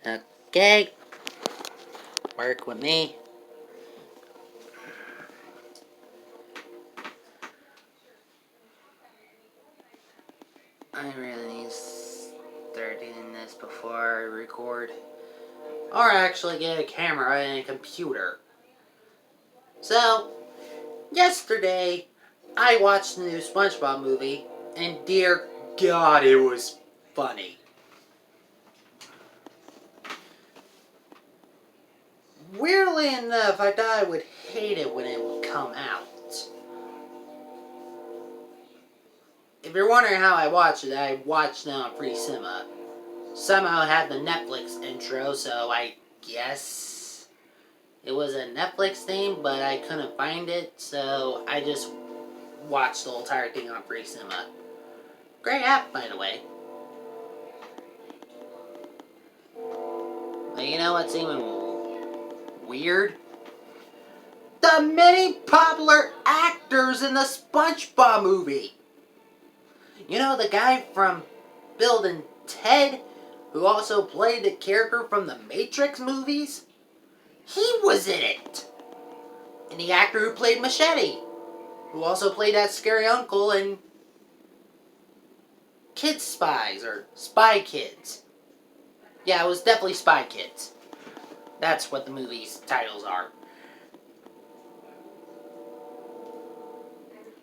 Okay, work with me. I really need to start doing this before I record. Or actually get a camera and a computer. So, yesterday, I watched the new SpongeBob movie, and dear God, it was funny. Weirdly enough, I thought I would hate it when it would come out. If you're wondering how I watched it, I watched it on Free Cinema. Somehow it had the Netflix intro, so I guess it was a Netflix thing, but I couldn't find it, so I just watched the whole entire thing on Free Cinema. Great app, by the way. But you know what's even weird? The many popular actors in the SpongeBob movie. You know the guy from Bill and Ted, who also played the character from the Matrix movies? He was in it. And the actor who played Machete, who also played that scary uncle in Kid Spies, or Spy Kids. Yeah, it was definitely Spy Kids. That's what the movie's titles are.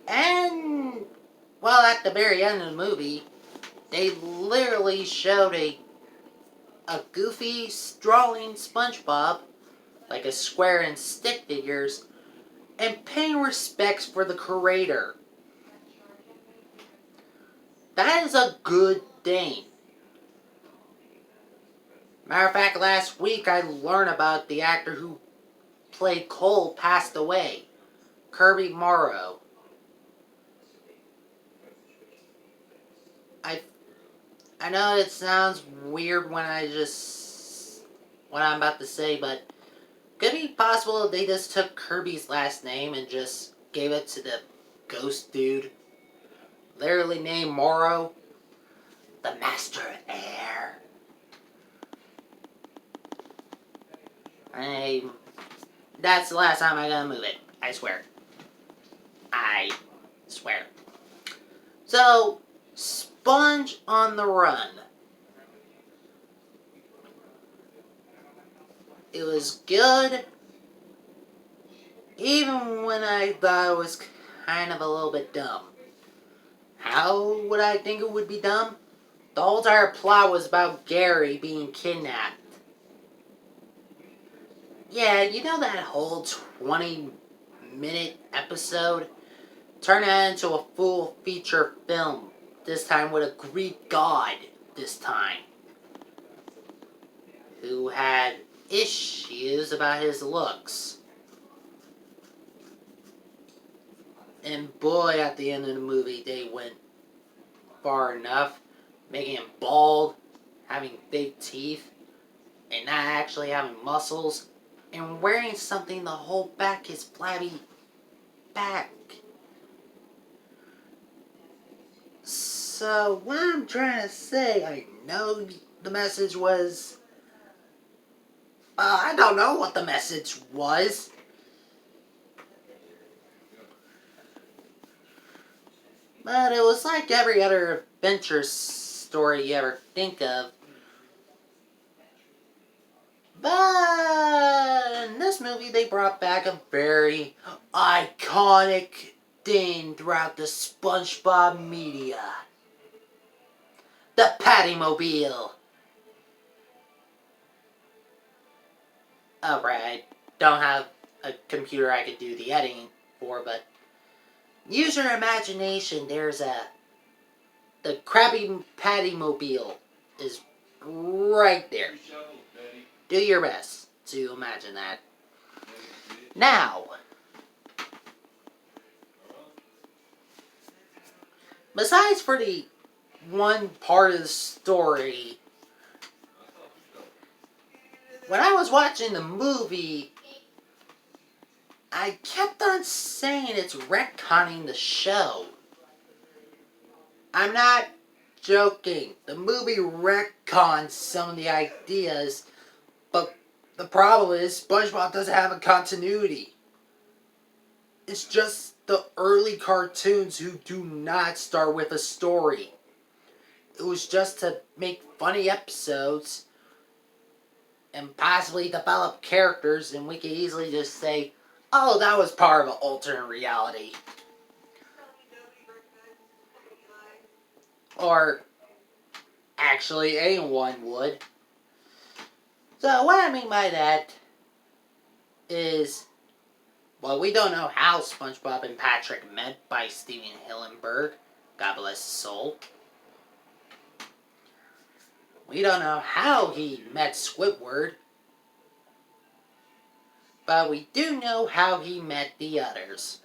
And, well, at the very end of the movie, they literally showed a goofy, strolling SpongeBob, like a square and stick figures, and paying respects for the creator. That is a good thing. Matter of fact, last week I learned about the actor who played Cole passed away. Kirby Morrow. I know it sounds weird when what I'm about to say, but could it be possible they just took Kirby's last name and just gave it to the ghost dude? Literally named Morrow. The Master of Air. That's the last time I'm gonna move it. I swear. I swear. So, Sponge on the Run. It was good, even when I thought it was kind of a little bit dumb. How would I think it would be dumb? The whole entire plot was about Gary being kidnapped. Yeah, you know that whole 20-minute episode? Turn that into a full feature film. This time with a Greek god. This time. Who had issues about his looks. And boy, at the end of the movie, they went far enough. Making him bald, having big teeth, and not actually having muscles, and wearing something to hold back his flabby back. So, what I'm trying to say, I know the message was... I don't know what the message was. But it was like every other adventure story you ever think of. But in this movie, they brought back a very iconic thing throughout the SpongeBob media. The Pattymobile. Alright, I don't have a computer I could do the editing for, but use your imagination. The Krabby Pattymobile is right there. Do your best to imagine that. Now, besides for the one part of the story, when I was watching the movie, I kept on saying it's retconning the show. I'm not joking. The movie retcons some of the ideas, but the problem is SpongeBob doesn't have a continuity. It's just the early cartoons who do not start with a story. It was just to make funny episodes and possibly develop characters, and we could easily just say, oh, that was part of an alternate reality. Or, actually, anyone would. So, what I mean by that is, well, we don't know how SpongeBob and Patrick met by Steven Hillenburg. God bless his soul. We don't know how he met Squidward. But we do know how he met the others.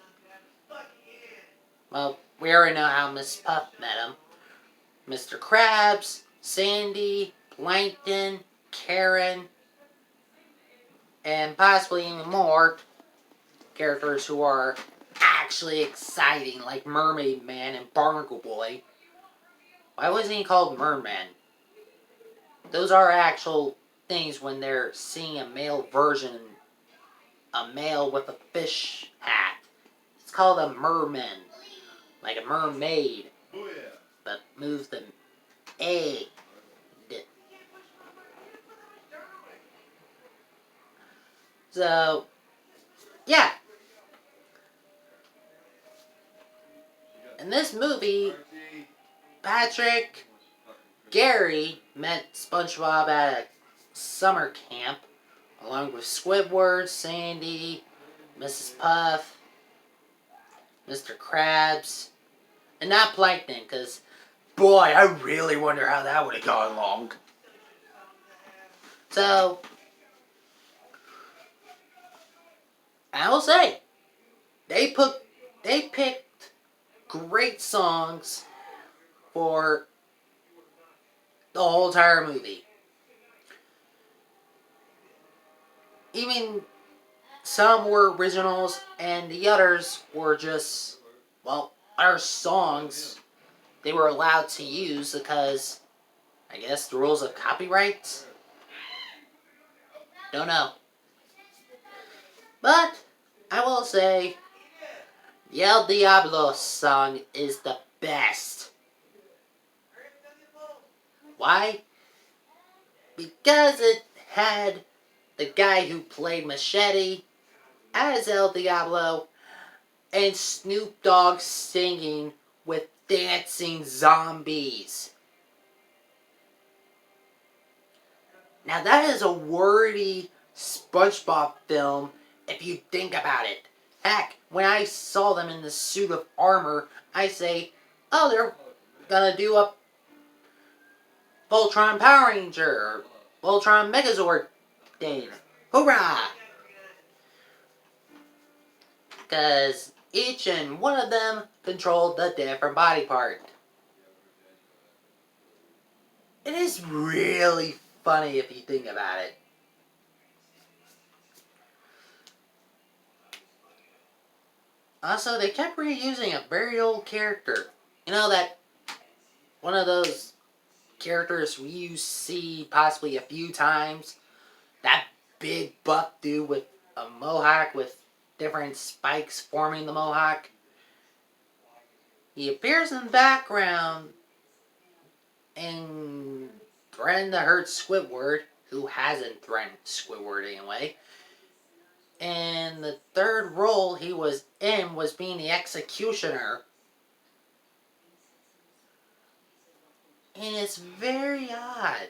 Well, we already know how Miss Puff met him. Mr. Krabs, Sandy, Plankton, Karen, and possibly even more characters who are actually exciting, like Mermaid Man and Barnacle Boy. Why wasn't he called Merman? Those are actual things when they're seeing a male version, a male with a fish hat. It's called a merman, like a mermaid, but moves the egg. So, yeah. In this movie, Patrick, Gary met SpongeBob at a summer camp, along with Squidward, Sandy, Mrs. Puff, Mr. Krabs, and not Plankton, because, boy, I really wonder how that would have gone along. So, I will say, they picked great songs for the whole entire movie. Even some were originals, and the others were just, well, our songs they were allowed to use because, I guess, the rules of copyright? Don't know. But, I will say, the El Diablo song is the best. Why? Because it had the guy who played Machete as El Diablo and Snoop Dogg singing with dancing zombies. Now that is a wordy SpongeBob film if you think about it. Heck, when I saw them in the suit of armor, I say, oh, they're gonna do a Voltron Power Ranger or Voltron Megazord thing. Hoorah! Because each and one of them controlled a different body part. It is really funny if you think about it. Also, they kept reusing a very old character. You know that one of those characters you see possibly a few times? That big buff dude with a mohawk with different spikes forming the mohawk. He appears in the background and threatened to hurt Squidward, who hasn't threatened Squidward anyway. And the third role he was in was being the executioner. And it's very odd.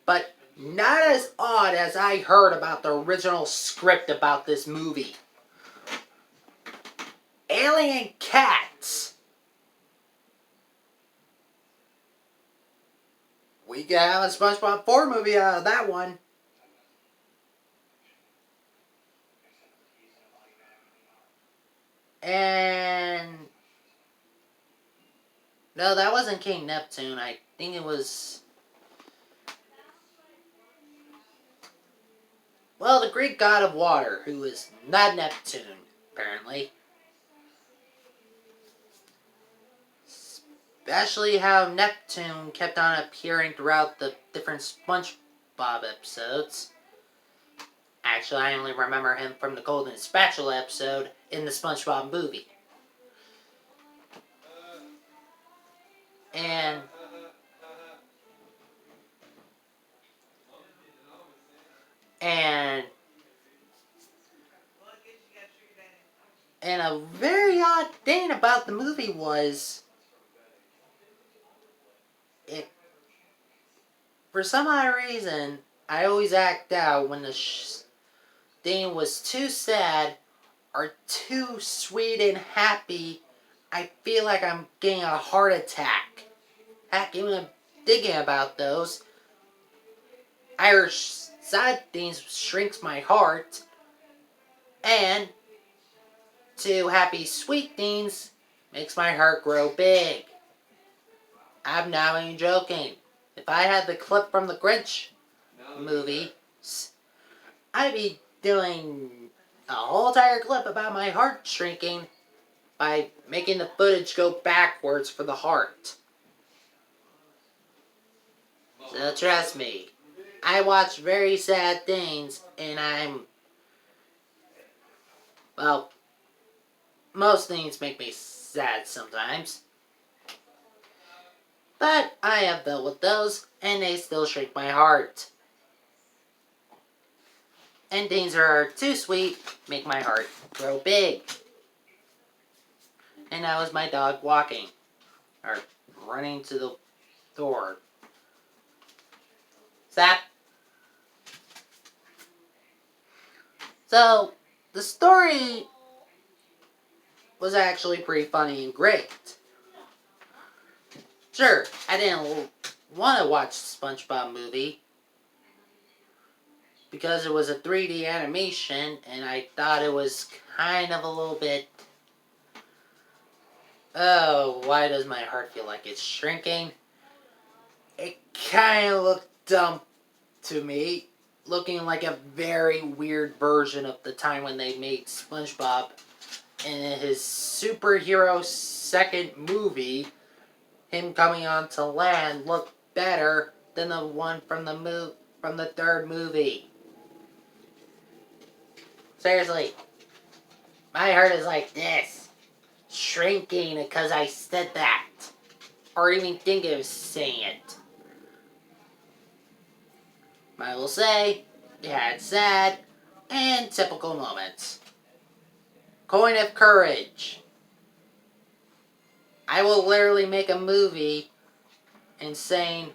But not as odd as I heard about the original script about this movie. Alien cats. We could have a SpongeBob 4 movie out of that one. And no, that wasn't King Neptune. I think it was, well, the Greek god of water, who is not Neptune, apparently. especially how Neptune kept on appearing throughout the different SpongeBob episodes. Actually, I only remember him from the Golden Spatula episode in the SpongeBob movie. And a very odd thing about the movie was it, for some odd reason, I always act out when the thing was too sad or too sweet and happy. I feel like I'm getting a heart attack. Heck, even thinking about those, Irish sad things shrinks my heart, and too happy sweet things makes my heart grow big. I'm not even joking. If I had the clip from the Grinch movie, I'd be doing a whole entire clip about my heart shrinking by making the footage go backwards for the heart. So trust me, I watch very sad things, and well, most things make me sad sometimes. But I have dealt with those, and they still shrink my heart. And things that are too sweet make my heart grow big. And that was my dog walking, or running to the door. Stop. So, the story was actually pretty funny and great. Sure, I didn't want to watch the SpongeBob movie because it was a 3D animation, and I thought it was kind of a little bit... Oh, why does my heart feel like it's shrinking? It kind of looked dumb to me, looking like a very weird version of the time when they made SpongeBob in his superhero second movie. Him coming onto land looked better than the one from the third movie. Seriously, my heart is like this, shrinking because I said that, or even thinking of saying it. I will say, it had sad and typical moments. Coin of Courage. I will literally make a movie and saying,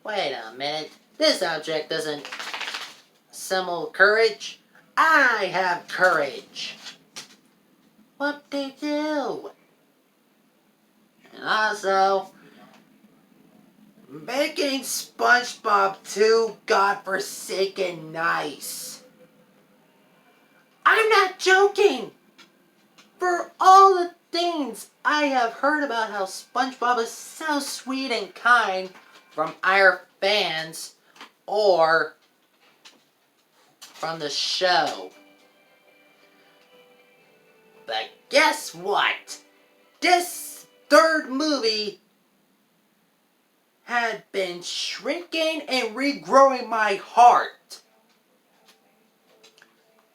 wait a minute, this object doesn't symbol courage. I have courage. What they do? And also, making SpongeBob too godforsaken nice. I'm not joking! For all the things I have heard about how SpongeBob is so sweet and kind from our fans or from the show. But guess what? This third movie had been shrinking and regrowing my heart.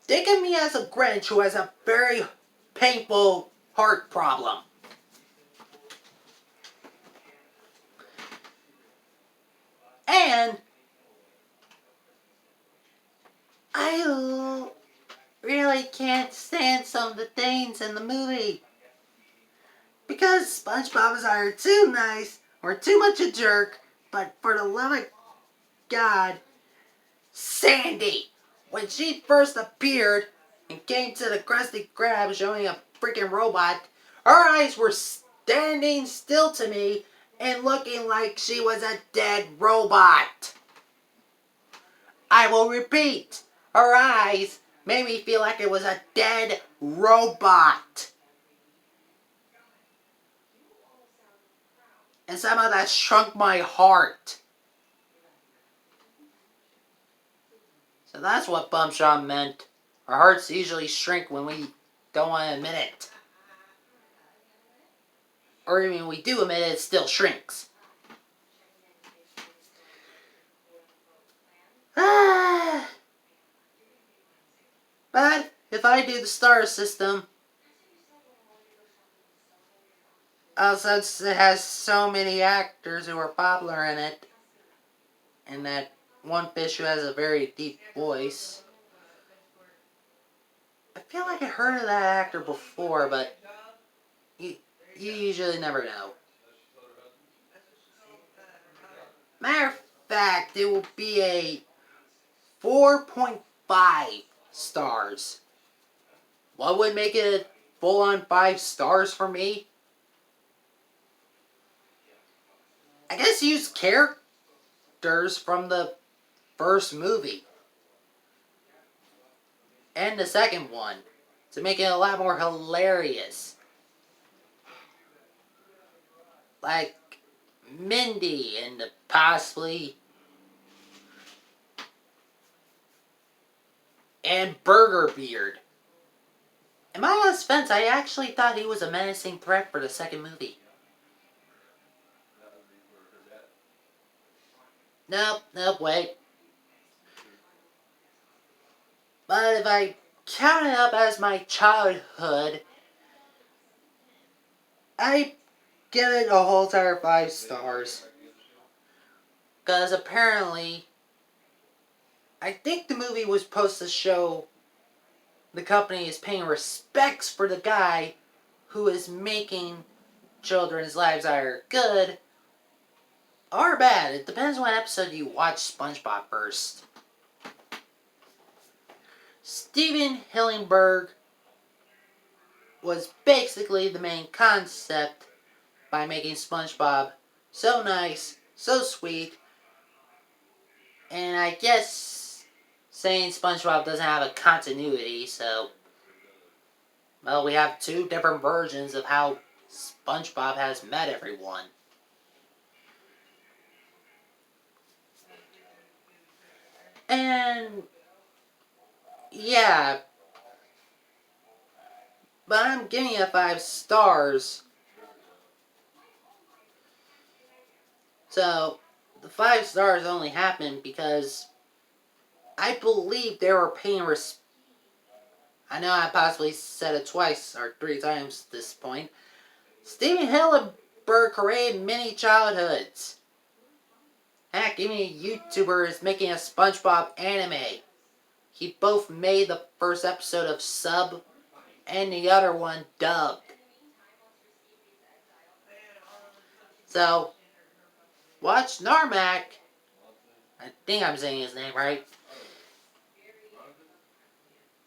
Think of me as a Grinch who has a very painful heart problem. And I really can't stand some of the things in the movie. Because SpongeBob is either too nice or too much a jerk, but for the love of God, Sandy, when she first appeared and came to the Krusty Krab showing a freaking robot, her eyes were standing still to me and looking like she was a dead robot. I will repeat, her eyes made me feel like it was a dead robot. And somehow that shrunk my heart. So that's what Bumshot meant. Our hearts usually shrink when we don't want to admit it. or even when we do emit it, it still shrinks. But if I do the star system, since it has so many actors who are popular in it, and that one fish who has a very deep voice, I feel like I heard of that actor before, but you usually never know. Matter of fact, it will be a 4.5 stars. What would make it a full-on 5 stars for me? I guess use characters from the first movie and the second one to make it a lot more hilarious. Like Mindy and possibly and Burger Beard. In my honest defense, I actually thought he was a menacing threat for the second movie. Nope, wait. But if I count it up as my childhood, I give it a whole entire 5 stars. Because apparently, I think the movie was supposed to show the company is paying respects for the guy who is making children's lives either good or bad. It depends what episode you watch SpongeBob first. Steven Hillenburg was basically the main concept by making SpongeBob so nice, so sweet, and I guess saying SpongeBob doesn't have a continuity, so well, we have 2 different versions of how SpongeBob has met everyone. And yeah, but I'm giving it 5 stars. So the 5 stars only happened because I believe they were paying I know I possibly said it twice or 3 times at this point. Steven Hillenburg created many childhoods. Heck, even a YouTuber is making a SpongeBob anime. He both made the first episode of sub and the other one dubbed. So, watch Narmak. I think I'm saying his name right.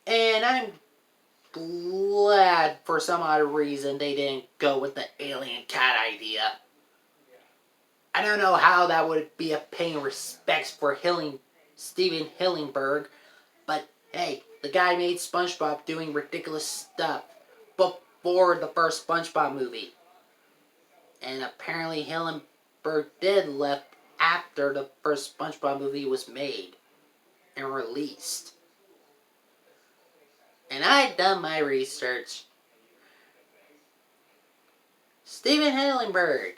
And I'm glad for some odd reason they didn't go with the alien cat idea. I don't know how that would be a paying respects for Steven Hillenburg, but hey, the guy made SpongeBob doing ridiculous stuff before the first SpongeBob movie. And apparently Hillenburg did left after the first SpongeBob movie was made and released. And I'd done my research. Steven Hillenburg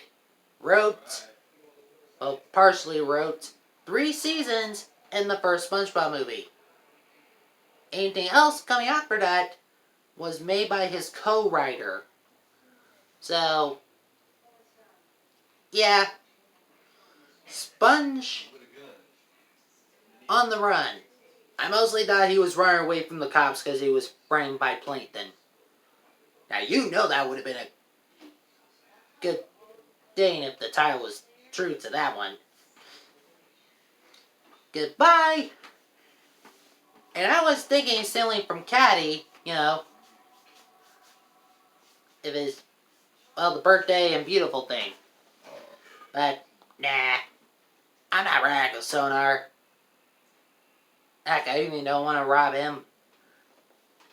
partially wrote 3 seasons in the first SpongeBob movie. Anything else coming after that was made by his co-writer. So, yeah. Sponge on the run. I mostly thought he was running away from the cops because he was framed by Plankton. Now, you know that would have been a good thing if the title was true to that one. Goodbye! And I was thinking stealing from Caddy, if it's, the birthday and beautiful thing. But, nah. I'm not running with Sonar. Heck, I even don't want to rob him.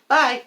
Bye!